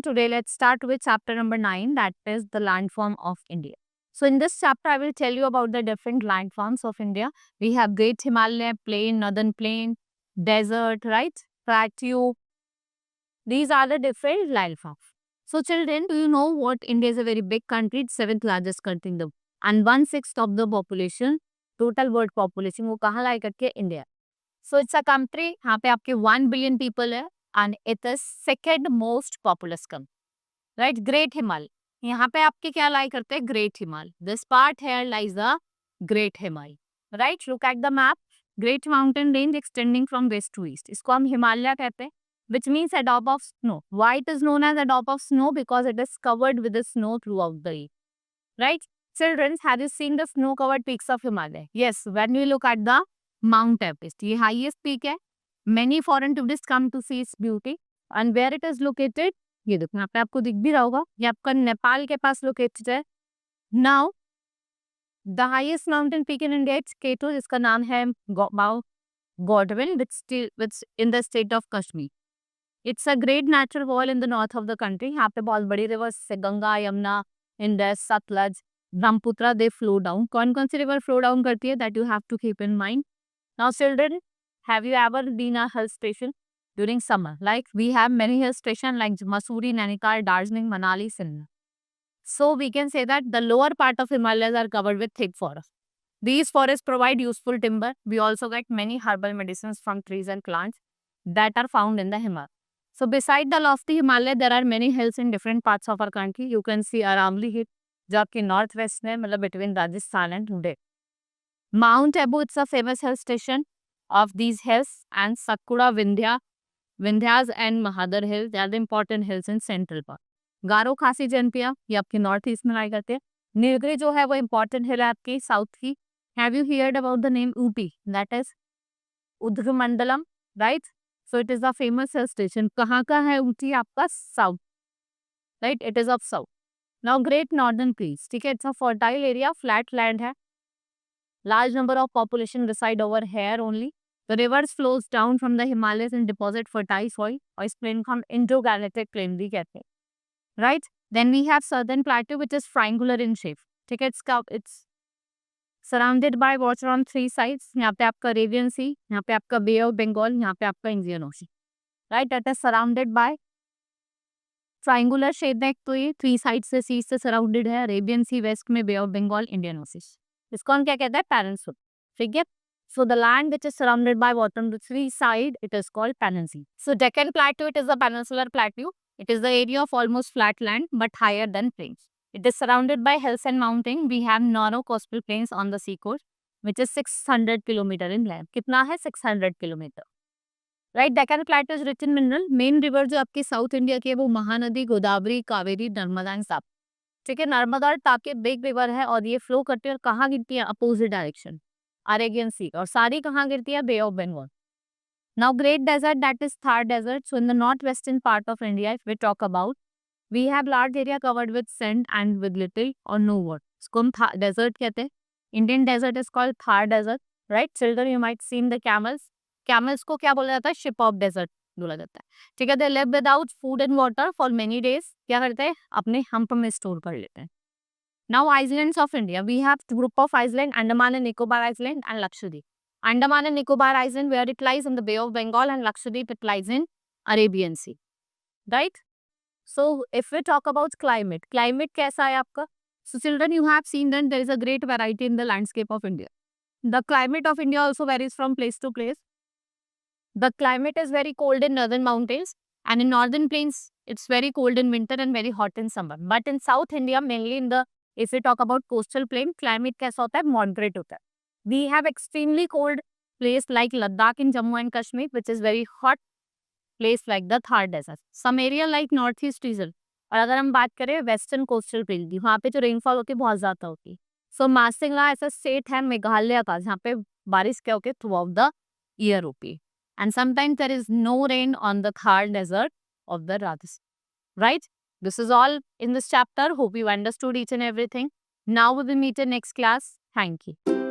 today let's start with chapter number 9, that is the landform of India. So in this chapter, I will tell you about the different landforms of India. We have Great Himalaya Plain, Northern Plain, Desert, right? Plateau. These are the different landforms. So children, do you know what India is a very big country? It's 7th largest country in the world. And 1/6 of the population, total world population, वो कहाँ lie करके India. So it's a country, यहाँ पे आपके 1 billion people है and it is second most populous country. Right? Great Himal. यहाँ पे आपके क्या lie करते हैं? Great Himal. This part here lies the Great Himal. Right? Look at the map. Great mountain range extending from west to east. इसको हम हिमालय कहते हैं, which means a drop of snow. Why it is known as a drop of snow? Because it is covered with the snow throughout the year. Right? Children, have you seen the snow-covered peaks of Himalaya? Yes, when we look at the Mount Everest, ये highest peak है. Many foreign tourists come to see its beauty. And where it is located? ये देखो यहाँ पे आपको दिख भी रहा होगा, ये आपका नेपाल के पास लोकेटेड है. Now, the highest mountain peak in India is K2, जिसका नाम है Mount Godwin, which in the state of Kashmir. It's a great natural wall in the north of the country. यहाँ पे बहुत बड़ी rivers है, Ganga, Yamuna, Indus, Satluj, Brahmaputra, they flow down. कौन-कौन सी river flow down करती है? That you have to keep in mind. Now children, have you ever been a hill station during summer? Like we have many hill stations like Mussoorie, Nainital, Darjeeling, Manali, Simla. So we can say that the lower part of Himalayas are covered with thick forests. These forests provide useful timber. We also get many herbal medicines from trees and plants that are found in the Himalayas. So beside the lofty Himalaya, there are many hills in different parts of our country. You can see Aramli Hill, जो आपके north west में मतलब between Rajasthan and Hude. Mount Abu, it's a famous hill station of these hills, and Satkura, Vindhyas and Mahadar Hill, they are the important hills in central part. गारो खासी जनपिया, ये आपके north east में लाई करते हैं. नीलगिरी जो है वो इम्पोर्टेंट हिल है आपकी साउथ की. Have you heard about the name Ooty? That is Udgmandalam, right? So it is a famous hill station. कहाँ का है ऊटी? आपका south, right? It is of south. Now Great Northern Plains, ठीक है, it's a fertile area, flat land है. Large number of population reside over here only. The rivers flows down from the Himalayas and deposit fertile soil. और इस plain को हम Indo-Gangetic plain भी कहते हैं, right? Then we have Southern Plateau, which is triangular in shape. ठीक है, it's surrounded by water on 3 sides. यहाँ पे आपका Arabian Sea, यहाँ पे आपका Bay of Bengal, यहाँ पे आपका Indian Ocean, right? That is surrounded by triangular shape है. तो ये 3 sides से sea से surrounded है. Arabian Sea west में, Bay of Bengal, Indian Ocean. इसको हम क्या कहते हैं? Peninsula. ठीक है? So the land which is surrounded by water on the 3 sides, it is called peninsula. So Deccan Plateau, it is a peninsular plateau. It is the area of almost flat land but higher than plains. It is surrounded by hills and mountains. We have narrow coastal plains on the seacoast, which is 600 kilometer in length. कितना है? 600 kilometer. Right? Deccan Plateau is rich in mineral. Main river जो आपकी south India की है वो Mahanadi, Godavari, Kaveri, Narmada and Tapti. ठीक है, नर्मदा और ताप्ती बिग रिवर है और ये फ्लो करती है और कहाँ गिरती है? Opposite direction, Arabian sea. और सारी कहाँ गिरती है? Bay of Bengal. Now Great Desert, that is Thar Desert. So in the northwestern part of India, if we talk about, we have large area covered with sand and with little or no water. इसको हम Thar Desert कहते हैं. Indian desert is called Thar Desert, right? Children, you might seen the camels. Camels को क्या बोला जाता है? Ship of desert बोला जाता है. ठीक है, they live without food and water for many days. क्या करते हैं? अपने hump में store कर लेते हैं. Now islands of India, we have group of island, Andaman and Nicobar Island and Lakshadweep. Andaman and Nicobar Island, where it lies in the Bay of Bengal, and Lakshadweep, it lies in Arabian Sea, right? So if we talk about climate कैसा है आपका? So children, you have seen that there is a great variety in the landscape of India. The climate of India also varies from place to place. The climate is very cold in northern mountains, and in northern plains, it's very cold in winter and very hot in summer. But in South India, mainly in the, if we talk about coastal plain, climate कैसा होता है? Moderate होता है. We have extremely cold place like Ladakh in Jammu and Kashmir, which is very hot place like the Thar Desert. Some area like northeast region. और अगर हम बात करें वेस्टर्न कोस्टल प्लेन की, वहाँ पे जो रेनफॉल होती है बहुत ज़्यादा होती है. सो मासिंगला ऐसा स्टेट है मेघालय का जहाँ पे बारिश क्या होती है थ्रू आउट द ईयर होती है. And sometimes there is no rain on the Thar Desert of the Rajasthan. Right? This is all in this chapter. Hope you understood each and everything. Now we will meet in next class. Thank you.